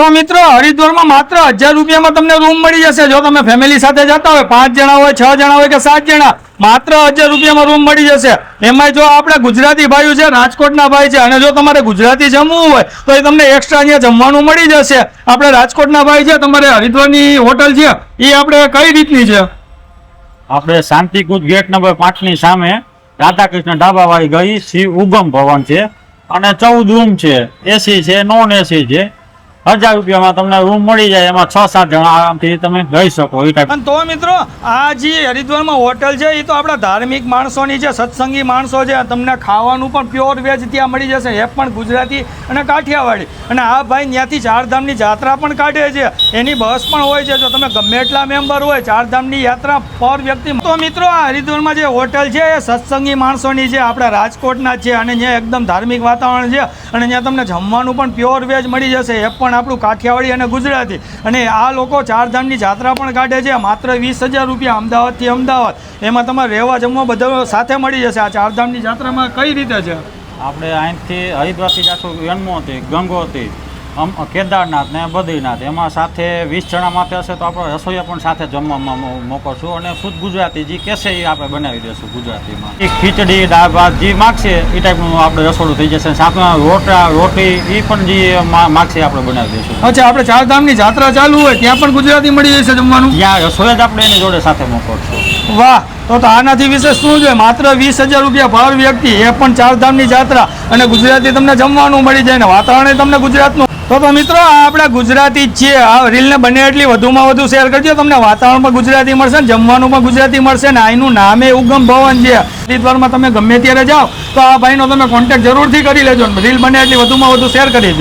તો મિત્રો હરિદ્વારમાં માત્ર 1000 રૂપિયામાં તમને રૂમ મળી જશે। જો તમે ફેમિલી સાથે જતા હોય, 5 જણા હોય, 6 જણા હોય કે 7 જણા, માત્ર 1000 રૂપિયામાં રૂમ મળી જશે। એમાં જો આપણે ગુજરાતી ભાઈઓ છે, રાજકોટના ભાઈ છે, અને જો તમારે ગુજરાતી જમવું હોય તો એ તમને એક્સ્ટ્રા અહીંયા જમવાનું મળી જશે। આપણે રાજકોટના ભાઈ છે, તમારે હરિદ્વારની હોટલ છે એ આપણે કઈ રીતની છે? આપણે શાંતિકુંજ ગેટ નંબર 5 ની સામે રાધાકૃષ્ણ ઢાબા વાળી ગઈ શિવ ઉગમ ભવન છે અને 14 રૂમ છે, એસી છે, નોન એસી છે। 1000 રૂપિયામાં તમને રૂમ મળી જાય, એમાં 6-7 જણા આરામથી તમે રહી શકો એ ટાઈપ। તો મિત્રો આ જે હરિદ્વારમાં હોટલ છે એ તો આપણા ધાર્મિક માણસોની છે, સત્સંગી માણસો છે। તમને ખાવાનું પણ પ્યોર વેજ ત્યાં મળી જશે, એ પણ ગુજરાતી અને કાઠિયાવાડી। અને આ ભાઈ ત્યાંથી ચારધામની યાત્રા પણ કાઢે છે, એની બસ પણ હોય છે। જો તમે ગમે એટલા મેમ્બર હોય, ચારધામની યાત્રા પર વ્યક્તિ। તો મિત્રો આ હરિદ્વારમાં જે હોટલ છે એ સત્સંગી માણસોની છે, આપણા રાજકોટના છે, અને ત્યાં એકદમ ધાર્મિક વાતાવરણ છે, અને ત્યાં તમને જમવાનું પણ પ્યોર વેજ મળી જશે, એ પણ આપણું કાઠિયાવાડી અને ગુજરાતી। અને આ લોકો ચારધામની યાત્રા પણ કાઢે છે, માત્ર 20,000 રૂપિયા અમદાવાદથી અમદાવાદ, એમાં તમારે રહેવા જમવા બધા સાથે મળી જશે। આ ચારધામની યાત્રામાં કઈ રીતે છે? આપણે અહીંથી હરિદ્વારથી જશું યમનોત્રી, ગંગોત્રી, કેદારનાથ ને બદ્રીનાથ, એમાં સાથે 20 જણા માટે હશે તો આપણે રસોઈયા પણ સાથે જમવામાં મોકલશું, અને શુદ્ધ ગુજરાતી જે કહેશે એ આપણે બનાવી દઈશું ગુજરાતીમાં। એ ખીચડી, દાળ ભાત જે માગશે એ ટાઈપનું આપણે રસોડું થઈ જશે, સાથે રોટી એ પણ જે માગશે આપણે બનાવી દઈશું। અચ્છા, આપણે ચારધામની યાત્રા ચાલુ હોય ત્યાં પણ ગુજરાતી મળી જશે જમવાનું? ત્યાં રસોઈ જ આપણે એની જોડે સાથે મોકલશું। વાહ, તો આનાથી વિશેષ શું છે? માત્ર 20,000 રૂપિયા પર વ્યક્તિ, એ પણ ચારધામની યાત્રા, અને ગુજરાતી તમને જમવાનું મળી જાય ને વાતાવરણ તમને ગુજરાતનું। તો મિત્રો આ આપણા ગુજરાતી જ છે। આ રીલને બને એટલી વધુમાં વધુ શેર કરજો, તમને વાતાવરણ પણ ગુજરાતી મળશે ને જમવાનું પણ ગુજરાતી મળશે, ને અહીંનું નામે ઉગમ ભવન છે। હરિદ્વારમાં તમે ગમે ત્યારે જાઓ તો આ ભાઈનો તમે કોન્ટેક્ટ જરૂરથી કરી લેજો, રીલ બને એટલી વધુમાં વધુ શેર કરી દેજો।